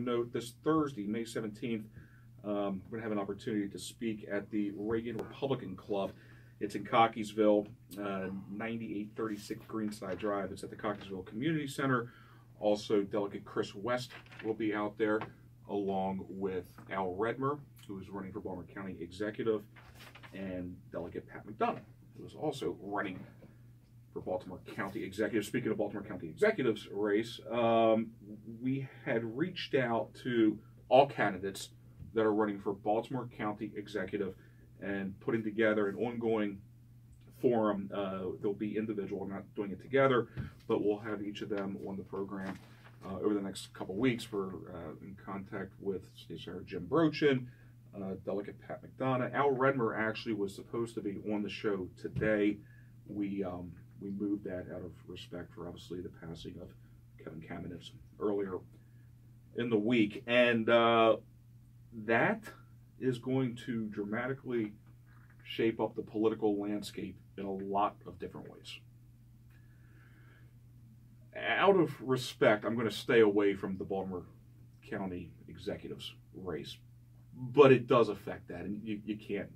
note, this Thursday, May 17th, we're going to have an opportunity to speak at the Reagan Republican Club. It's in Cockeysville, 9836 Greenside Drive. It's at the Cockeysville Community Center. Also, Delegate Chris West will be out there, along with Al Redmer, who is running for Baltimore County Executive, and Delegate Pat McDonough, who is also running for Baltimore County Executive. Speaking of Baltimore County Executive's race, we had reached out to all candidates that are running for Baltimore County Executive and putting together an ongoing forum. They'll be individual, we're not doing it together, but we'll have each of them on the program over the next couple of weeks. We're in contact with State Senator Jim Brochin, Delegate Pat McDonough. Al Redmer actually was supposed to be on the show today. We moved that out of respect for, obviously, the passing of Kevin Kamenetz earlier in the week. And that is going to dramatically shape up the political landscape in a lot of different ways. Out of respect, I'm going to stay away from the Baltimore County Executive's race, but it does affect that, and you can't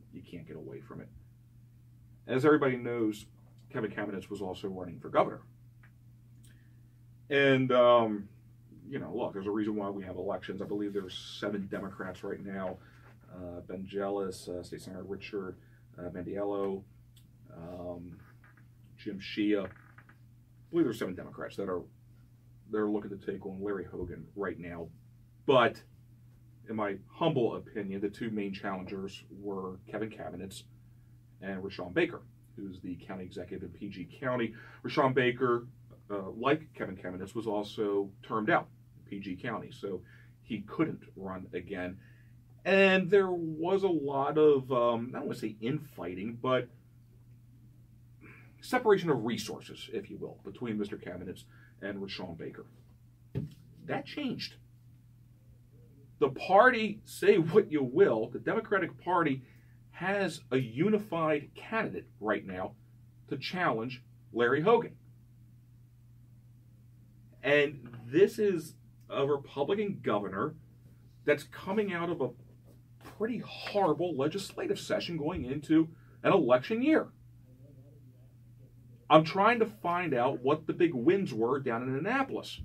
get away from it. As everybody knows, Kevin Kamenetz was also running for governor, and look, there's a reason why we have elections. I believe there's 7 Democrats right now: Ben Jealous, State Senator Richard Mandiello, Jim Shea. I believe there's 7 Democrats that are looking to take on Larry Hogan right now. But in my humble opinion, the 2 main challengers were Kevin Kamenetz and Rashawn Baker, who's the county executive in PG County. Rashawn Baker, like Kevin Kamenetz, was also termed out in PG County, so he couldn't run again. And there was a lot of, I don't want to say infighting, but separation of resources, if you will, between Mr. Kamenetz and Rashawn Baker. That changed. The party, say what you will, the Democratic Party has a unified candidate right now to challenge Larry Hogan. And this is a Republican governor that's coming out of a pretty horrible legislative session going into an election year. I'm trying to find out what the big wins were down in Annapolis.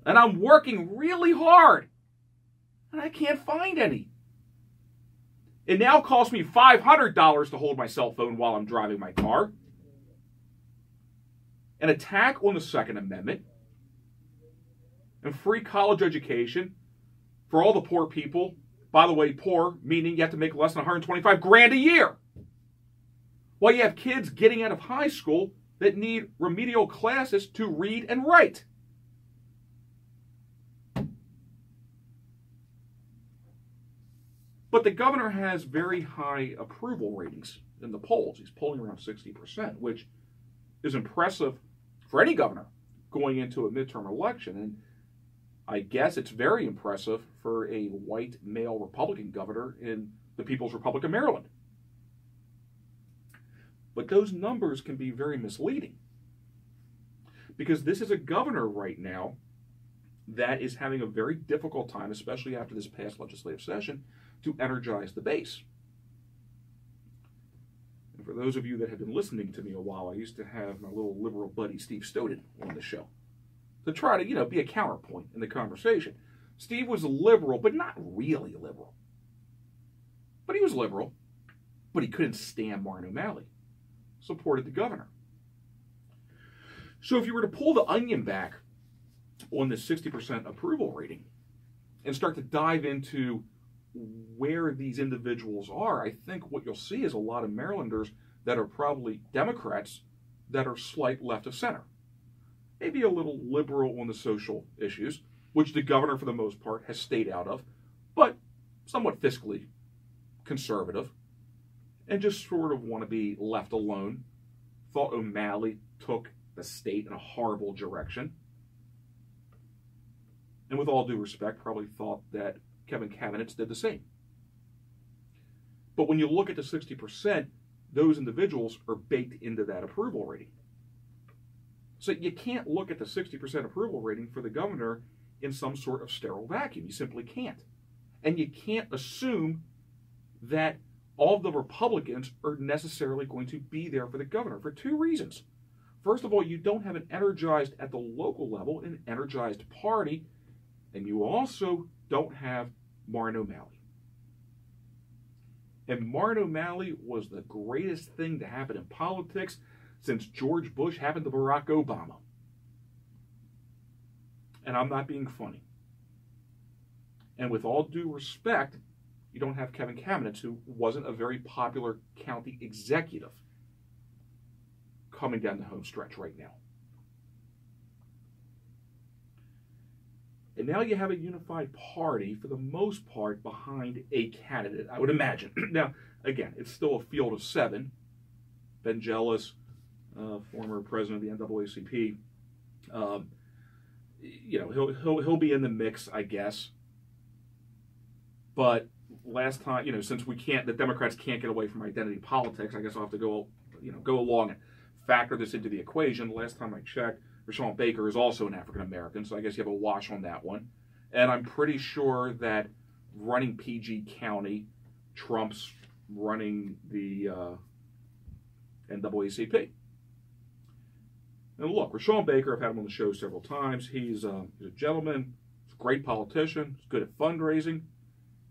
And I'm working really hard. And I can't find any. It now costs me $500 to hold my cell phone while I'm driving my car. An attack on the Second Amendment. And free college education for all the poor people. By the way, poor, meaning you have to make less than $125,000 a year. While you have kids getting out of high school that need remedial classes to read and write. But the governor has very high approval ratings in the polls. He's polling around 60%, which is impressive for any governor going into a midterm election. And I guess it's very impressive for a white male Republican governor in the People's Republic of Maryland. But those numbers can be very misleading, because this is a governor right now that is having a very difficult time, especially after this past legislative session, to energize the base. And for those of you that have been listening to me a while, I used to have my little liberal buddy Steve Stoden on the show to try to, be a counterpoint in the conversation. Steve was a liberal, but not really liberal. But he was liberal, but he couldn't stand Martin O'Malley. Supported the governor. So if you were to pull the onion back on the 60% approval rating and start to dive into where these individuals are, I think what you'll see is a lot of Marylanders that are probably Democrats that are slight left of center. Maybe a little liberal on the social issues, which the governor for the most part has stayed out of, but somewhat fiscally conservative, and just sort of want to be left alone. Thought O'Malley took the state in a horrible direction. And with all due respect, probably thought that Kevin Kamenetz did the same. But when you look at the 60%, those individuals are baked into that approval rating. So you can't look at the 60% approval rating for the governor in some sort of sterile vacuum. You simply can't. And you can't assume that all of the Republicans are necessarily going to be there for the governor for two reasons. First of all, you don't have an energized, at the local level, an energized party, and you also don't have Martin O'Malley. And Martin O'Malley was the greatest thing to happen in politics since George Bush happened to Barack Obama. And I'm not being funny. And with all due respect, you don't have Kevin Kamenetz, who wasn't a very popular county executive, coming down the home stretch right now. And now you have a unified party, for the most part, behind a candidate, I would imagine. Now, again, it's still a field of seven. Ben Jealous, former president of the NAACP, he'll be in the mix, I guess. But last time, since the Democrats can't get away from identity politics, I guess I'll have to go along and factor this into the equation. The last time I checked, Rashawn Baker is also an African American, so I guess you have a wash on that one. And I'm pretty sure that running PG County trumps running the NAACP. And look, Rashawn Baker, I've had him on the show several times. He's a gentleman, he's a great politician, he's good at fundraising.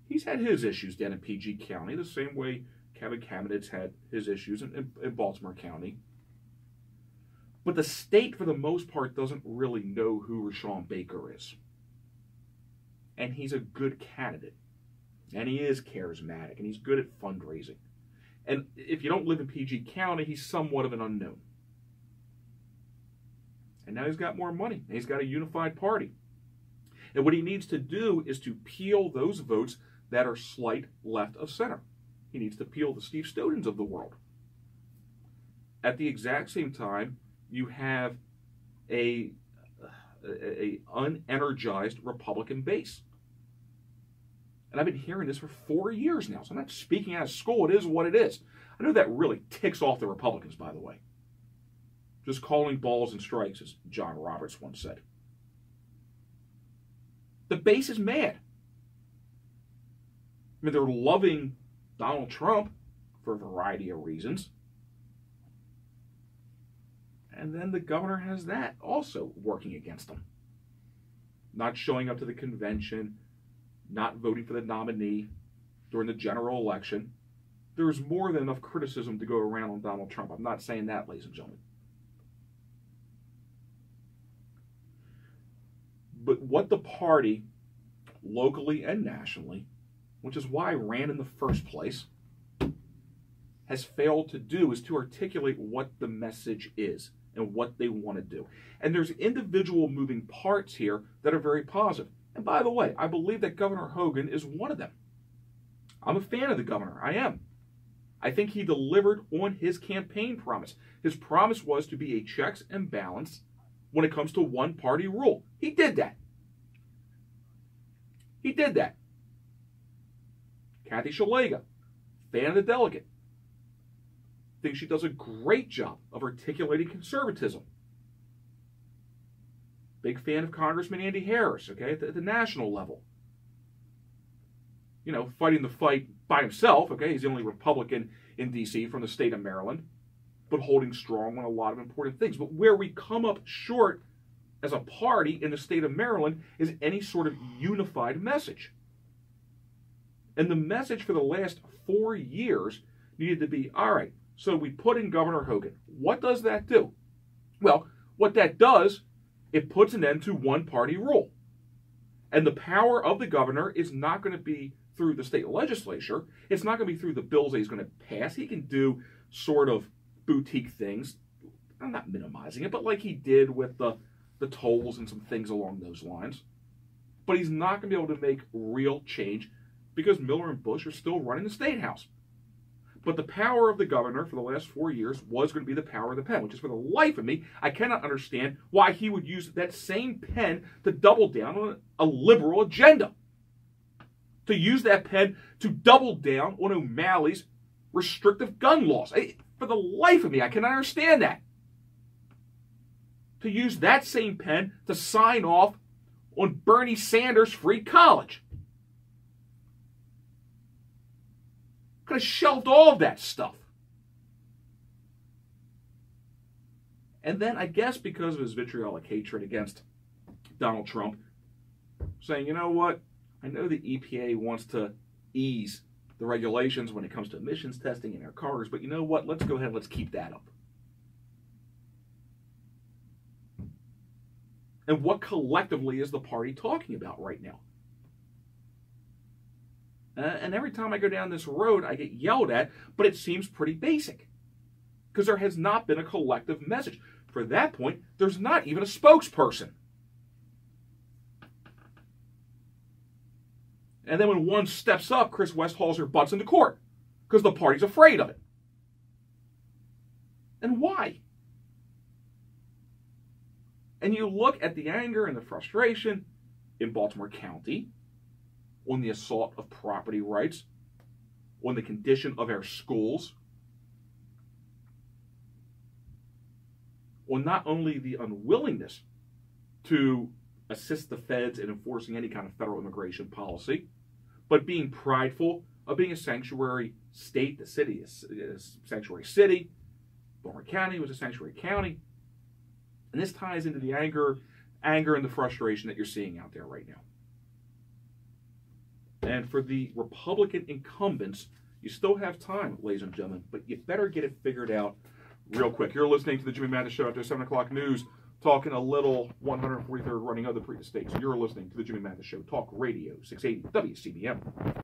He's had his issues down in PG County, the same way Kevin Kamenetz had his issues in Baltimore County. But the state, for the most part, doesn't really know who Rashawn Baker is. And he's a good candidate. And he is charismatic, and he's good at fundraising. And if you don't live in PG County, he's somewhat of an unknown. And now he's got more money, and he's got a unified party. And what he needs to do is to peel those votes that are slight left of center. He needs to peel the Steve Stodens of the world. At the exact same time, you have a unenergized Republican base. And I've been hearing this for 4 years now, so I'm not speaking out of school. It is what it is. I know that really ticks off the Republicans, by the way. Just calling balls and strikes, as John Roberts once said. The base is mad. I mean, they're loving Donald Trump for a variety of reasons. And then the governor has that also working against him. Not showing up to the convention, not voting for the nominee during the general election. There's more than enough criticism to go around on Donald Trump. I'm not saying that, ladies and gentlemen. But what the party, locally and nationally, which is why I ran in the first place, has failed to do is to articulate what the message is and what they want to do. And there's individual moving parts here that are very positive. And by the way, I believe that Governor Hogan is one of them. I'm a fan of the governor. I am. I think he delivered on his campaign promise. His promise was to be a checks and balance when it comes to one-party rule. He did that. He did that. Kathy Szeliga, fan of the delegate, thinks she does a great job of articulating conservatism. Big fan of Congressman Andy Harris, okay, at the national level. Fighting the fight by himself, okay, he's the only Republican in D.C. from the state of Maryland, but holding strong on a lot of important things. But where we come up short as a party in the state of Maryland is any sort of unified message. And the message for the last 4 years needed to be, all right, so we put in Governor Hogan. What does that do? Well, what that does, it puts an end to one-party rule. And the power of the governor is not going to be through the state legislature. It's not going to be through the bills that he's going to pass. He can do sort of boutique things. I'm not minimizing it, but like he did with the tolls and some things along those lines. But he's not going to be able to make real change because Miller and Bush are still running the State House. But the power of the governor for the last 4 years was going to be the power of the pen, which is, for the life of me, I cannot understand why he would use that same pen to double down on a liberal agenda. To use that pen to double down on O'Malley's restrictive gun laws. For the life of me, I cannot understand that. To use that same pen to sign off on Bernie Sanders' free college. Could have shelved all of that stuff. And then I guess because of his vitriolic hatred against Donald Trump, saying, you know what, I know the EPA wants to ease the regulations when it comes to emissions testing in their cars, but you know what, let's go ahead and let's keep that up. And what collectively is the party talking about right now? And every time I go down this road, I get yelled at, but it seems pretty basic. Because there has not been a collective message. For that point, there's not even a spokesperson. And then when one steps up, Chris West hauls her butts into court. Because the party's afraid of it. And why? And you look at the anger and the frustration in Baltimore County on the assault of property rights, on the condition of our schools, on not only the unwillingness to assist the feds in enforcing any kind of federal immigration policy, but being prideful of being a sanctuary state. The city is a sanctuary city. Baltimore County was a sanctuary county. And this ties into the anger and the frustration that you're seeing out there right now. And for the Republican incumbents, you still have time, ladies and gentlemen, but you better get it figured out real quick. You're listening to the Jimmy Mathis Show after 7 o'clock news, talking a little 143rd running of the previous states. You're listening to the Jimmy Mathis Show, Talk Radio 680 WCBM.